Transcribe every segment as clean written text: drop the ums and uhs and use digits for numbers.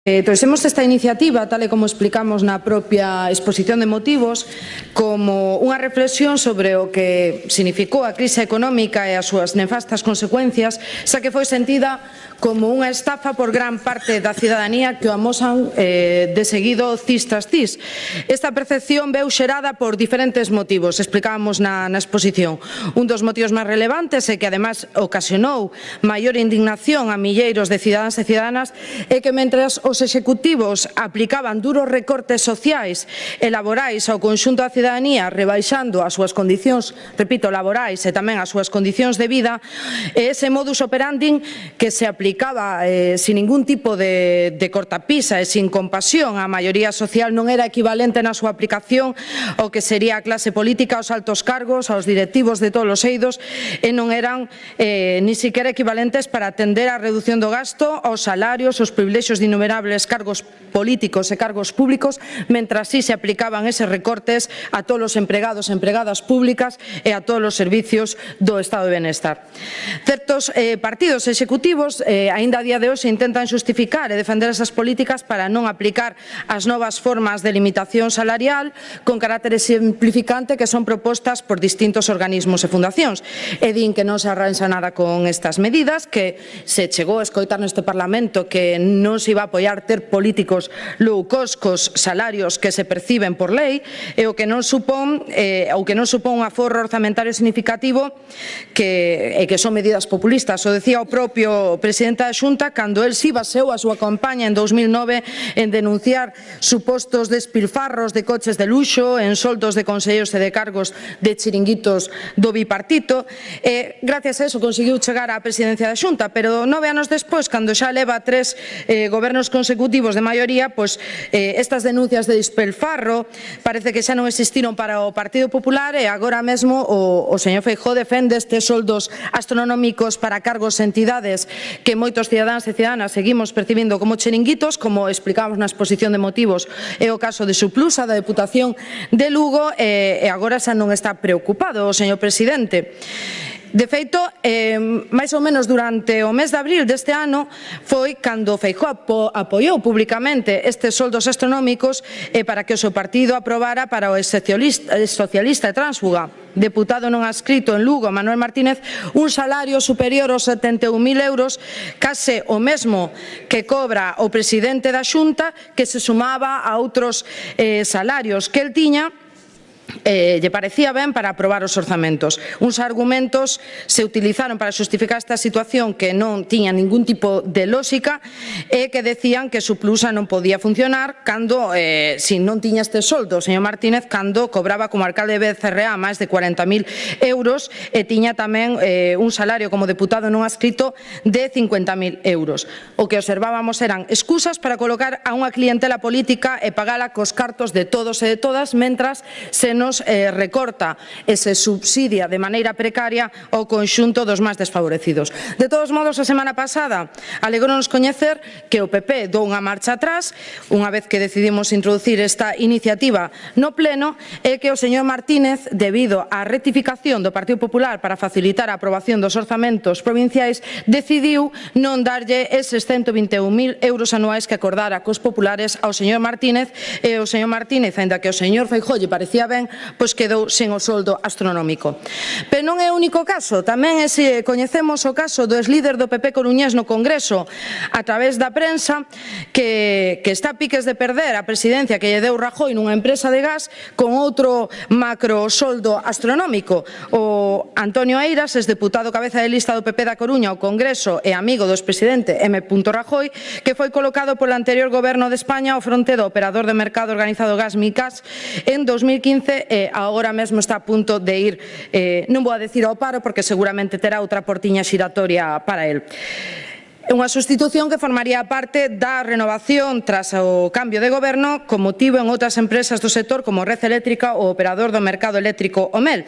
Trouxemos esta iniciativa, tal e como explicamos na propia exposición de motivos, como unha reflexión sobre o que significou a crise económica e as súas nefastas consecuencias, xa que foi sentida como unha estafa por gran parte da cidadanía que o amosan de seguido cis tras cis. Esta percepción veu xerada por diferentes motivos, explicábamos na exposición. Un dos motivos máis relevantes e que además ocasionou maior indignación a milleiros de cidadáns e cidadánas é que mentras os executivos aplicaban duros recortes sociais e laborais ao conxunto da cidadanía, rebaixando as súas condicións, repito, laborais e tamén as súas condicións de vida, ese modus operandi que se aplicaba sin ningún tipo de cortapisa e sin compasión á maioría social non era equivalente na súa aplicación ao que sería a clase política, aos altos cargos, aos directivos de todos os eidos, e non eran ni siquiera equivalentes para atender a reducción do gasto, aos salarios, aos privilexios de innumerables cargos políticos e cargos públicos, mentras sí se aplicaban eses recortes a todos os empregados e empregadas públicas e a todos os servicios do Estado de Benestar. Certos partidos executivos aínda a día de hoxe intentan xustificar e defender esas políticas para non aplicar as novas formas de limitación salarial con carácter simplificante que son propostas por distintos organismos e fundacións. E din que non se arranxa nada con estas medidas, que se chegou a escoitar neste Parlamento que non se iba a apoiar ter políticos low cost cos salarios que se perciben por lei, e o que non supón un aforro orzamentario significativo que son medidas populistas. O decía o propio presidente da Xunta cando el si baseou a súa campaña en 2009 en denunciar supostos despilfarros de coches de luxo, en soldos de conselleiros e de cargos de chiringuitos do bipartito, e gracias a eso conseguiu chegar á presidencia da Xunta, pero 9 anos despois, cando xa leva 3 gobernos consecutivos de maioría, pois estas denuncias de despilfarro parece que xa non existiron para o Partido Popular, e agora mesmo o señor Feijóo defende estes soldos astronómicos para cargos e entidades que moitos cidadáns e cidadánas seguimos percibindo como chiringuitos, como explicábamos na exposición de motivos, é o caso de Suplusa, da Deputación de Lugo, e agora xa non está preocupado o señor presidente. De feito, máis ou menos durante o mes de abril deste ano foi cando Feijóo apoiou públicamente estes soldos astronómicos para que o seu partido aprobara para o socialista e tránsfuga deputado non adscrito en Lugo, Manuel Martínez, un salario superior aos 71.000 euros, case o mesmo que cobra o presidente da Xunta, que se sumaba a outros salarios que el tiña, lle parecía ben para aprobar os orzamentos. Uns argumentos se utilizaron para xustificar esta situación que non tiña ningún tipo de lógica e que decían que Suplusa non podía funcionar cando, se non tiña este soldo, o señor Martínez, cando cobraba como alcalde de BCRA máis de 40.000 euros e tiña tamén un salario como deputado non adscrito de 50.000 euros. O que observábamos eran excusas para colocar a unha clientela política e pagala cos cartos de todos e de todas, mentras se nos recorta e se subsidia de maneira precaria o conxunto dos máis desfavorecidos. De todos modos, a semana pasada alegrónos coñecer que o PP dou unha marcha atrás, unha vez que decidimos introducir esta iniciativa no pleno, e que o señor Martínez, debido á rectificación do Partido Popular para facilitar a aprobación dos orzamentos provinciais, decidiu non darlle eses 121.000 euros anuais que acordara cos populares ao señor Martínez, e o señor Martínez, aínda que o señor Feijóo lle parecía ben, pois quedou sen o soldo astronómico. Pero non é o único caso, tamén coñecemos o caso do exlíder do PP coruñés no Congreso a través da prensa que está a piques de perder a presidencia que lle deu Rajoy nunha empresa de gas con outro macro soldo astronómico. O Antonio Eiras, exdeputado cabeza de lista do PP da Coruña ao Congreso e amigo do expresidente M. Rajoy, que foi colocado polo anterior goberno de España ao fronte do operador de mercado organizado Gas Micas en 2015, e agora mesmo está a punto de ir, non vou a decir ao paro porque seguramente terá outra portiña xiratoria para el. É unha sustitución que formaría parte da renovación tras o cambio de goberno con motivo en outras empresas do sector como Red Eléctrica ou operador do mercado eléctrico OMEL.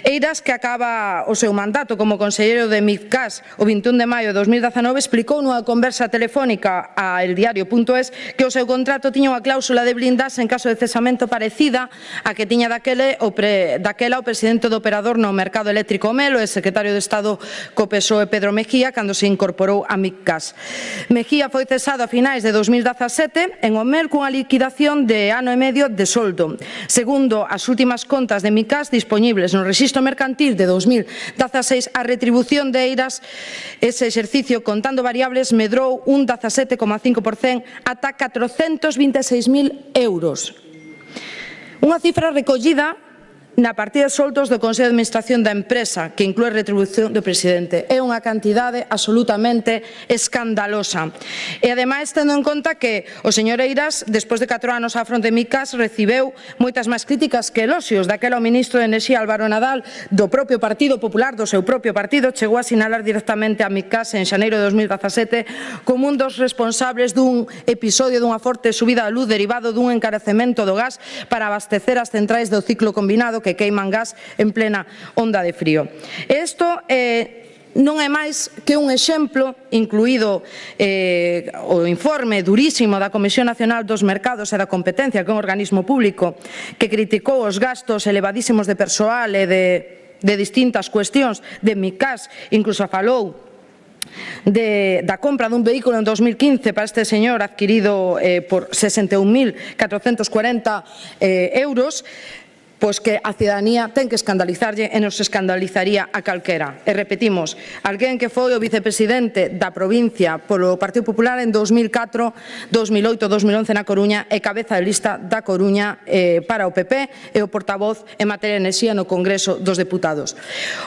Eiras, que acaba o seu mandato como conselleiro de Micgas o 21 de maio de 2019, explicou nunha conversa telefónica a eldiario.es que o seu contrato tiña unha cláusula de blindaxe en caso de cesamento parecida a que tiña daquela o presidente do operador no mercado eléctrico OMEL, o secretario de Estado co PSOE Pedro Mejía, cando se incorporou a Micgas MICCAS. Mejía foi cesado a finais de 2017 en Omel cunha liquidación de ano e medio de soldo. Segundo as últimas contas de MICCAS disponibles no Rexistro Mercantil de 2016, a retribución de Eiras ese exercicio contando variables medrou un 17,5% ata 426.000 euros. Unha cifra recollida na partida de soldos do Consello de Administración da empresa, que inclúe a retribución do presidente. É unha cantidade absolutamente escandalosa. E, ademais, tendo en conta que o señor Eiras, despois de 4 anos á fronte de MICCAS, recibeu moitas máis críticas que eloxios. Daquela o ministro de Enerxía, Álvaro Nadal, do propio Partido Popular, do seu propio partido, chegou a sinalar directamente a MICCAS en xaneiro de 2017 como un dos responsables dun episodio dunha forte subida da luz derivado dun encarecemento do gas para abastecer as centrais do ciclo combinado que queiman gas en plena onda de frío. Isto non é máis que un exemplo, incluído o informe durísimo da Comisión Nacional dos Mercados e da Competencia, que é un organismo público que criticou os gastos elevadísimos de persoal e de distintas cuestións de MICCAS, incluso falou da compra dun vehículo en 2015 para este señor adquirido por 61.440 euros, pois que a cidadanía ten que escandalizarlle e nos escandalizaría a calquera. E repetimos, alguén que foi o vicepresidente da provincia polo Partido Popular en 2004, 2008, 2011 na Coruña e cabeza de lista da Coruña para o PP e o portavoz en materia de enerxía no Congreso dos Deputados.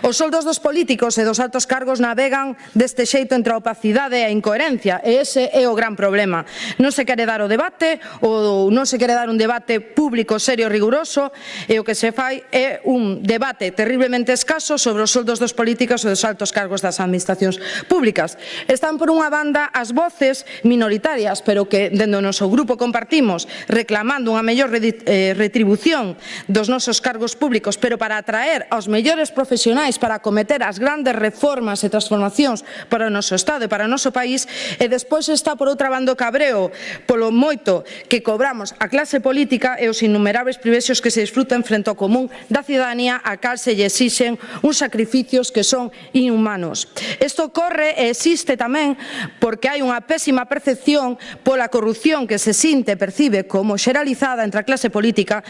Os soldos dos políticos e dos altos cargos navegan deste xeito entre a opacidade e a incoherencia e ese é o gran problema. Non se quere dar o debate ou non se quere dar un debate público, serio e riguroso e o que se fai é un debate terriblemente escaso sobre os soldos dos políticos e dos altos cargos das administracións públicas. Están por unha banda as voces minoritarias, pero que dende o noso grupo compartimos, reclamando unha mellor retribución dos nosos cargos públicos, pero para atraer aos mellores profesionais para acometer as grandes reformas e transformacións para o noso Estado e para o noso país, e despois está por outra banda o cabreo polo moito que cobramos a clase política e os innumerables privilexios que se disfrutan frente ao común da cidadanía a cal se lle exixen uns sacrificios que son inhumanos. Isto ocorre e existe tamén porque hai unha pésima percepción pola corrupción que se sinte e percibe como xeralizada entre a clase política,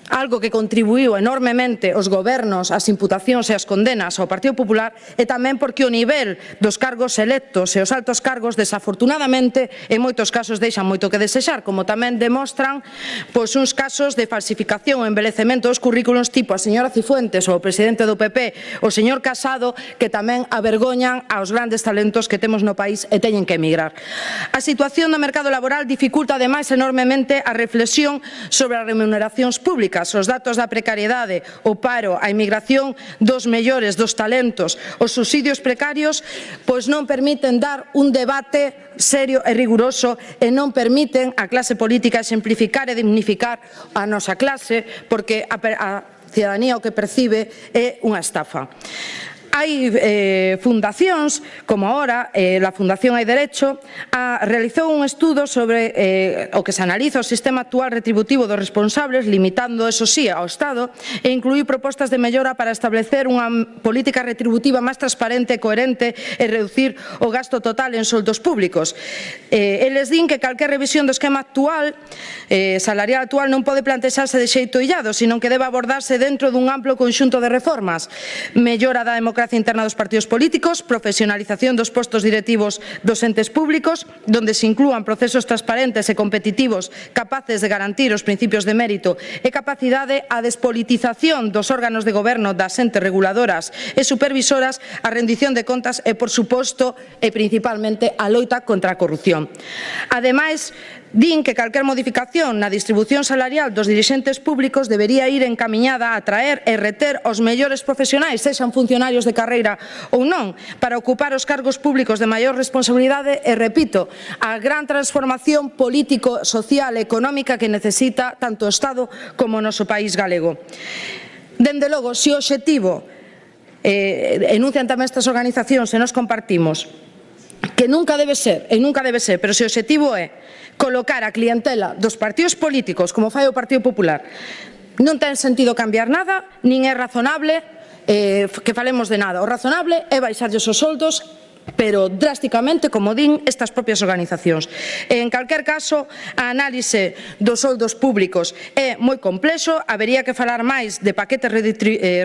algo que contribuiu enormemente os gobernos, as imputacións e as condenas ao Partido Popular, e tamén porque o nivel dos cargos electos e os altos cargos, desafortunadamente, en moitos casos deixan moito que desexar, como tamén demostran uns casos de falsificación ou embelecemento dos currículos tipo a señora Cifuentes ou o presidente do PP, o señor Casado, que tamén avergoñan aos grandes talentos que temos no país e teñen que emigrar. A situación do mercado laboral dificulta ademais enormemente a reflexión sobre as remuneracións públicas. Os datos da precariedade, o paro, a emigración dos mellores, dos talentos, os subsidios precarios, pois non permiten dar un debate serio e riguroso e non permiten á clase política exemplificar e dignificar a nosa clase, porque a cidadanía o que percibe é unha estafa. Hai fundacións, como ahora a Fundación Hai Derecho, realizou un estudo sobre o que se analiza o sistema actual retributivo dos responsables, limitando, eso sí, ao Estado, e incluir propostas de mellora para establecer unha política retributiva máis transparente e coherente e reducir o gasto total en soldos públicos. Eles din que calquer revisión do esquema actual, salarial actual, non pode plantexarse de xeito illado, senón que debe abordarse dentro dun amplo conxunto de reformas. Mellora da democracia interna dos partidos políticos, profesionalización dos postos directivos dos entes públicos, donde se inclúan procesos transparentes e competitivos capaces de garantir os principios de mérito e capacidade, a despolitización dos órganos de goberno das entes reguladoras e supervisoras, a rendición de contas e, por suposto, e principalmente, a loita contra a corrupción. Ademais, din que calquer modificación na distribución salarial dos dirixentes públicos debería ir encamiñada a atraer e reter os mellores profesionais, sexan funcionarios de carreira ou non, para ocupar os cargos públicos de maior responsabilidade e, repito, a gran transformación político, social e económica que necesita tanto o Estado como o noso país galego. Dende logo, se o obxectivo, enuncian tamén estas organizacións e nos compartimos, que nunca debe ser, pero se o obxectivo é colocar a clientela dos partidos políticos, como fai o Partido Popular, non ten sentido cambiar nada, nin é razonable que falemos de nada. O razonable é baixarlles os soldos pero drásticamente, como din estas propias organizacións. En calquer caso, a análise dos soldos públicos é moi complexo, habería que falar máis de paquetes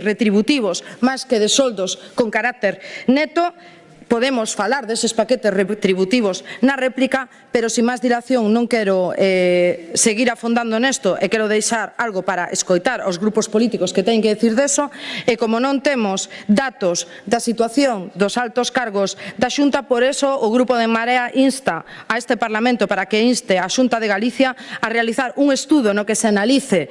retributivos máis que de soldos con carácter neto. Podemos falar deses paquetes retributivos na réplica, pero sin máis dilación non quero seguir afondando nesto e quero deixar algo para escoitar aos grupos políticos que teñen que decir deso, e como non temos datos da situación dos altos cargos da Xunta, por eso o Grupo de En Marea insta a este Parlamento para que inste a Xunta de Galicia a realizar un estudo no que se analice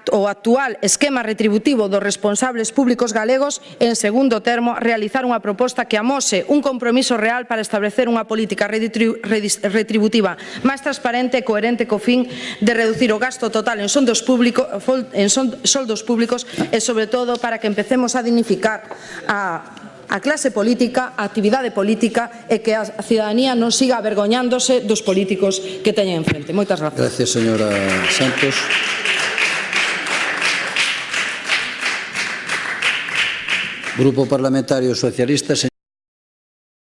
o actual esquema retributivo dos responsables públicos galegos e, en segundo termo, realizar unha proposta que amose un compromiso real para establecer unha política retributiva máis transparente e coherente co fin de reducir o gasto total en soldos públicos e, sobre todo, para que empecemos a dignificar a clase política, a actividade política e que a cidadanía non siga avergoñándose dos políticos que teñen enfrente. Moitas grazas. Gracias, señora Santos. Grupo Parlamentario Socialista.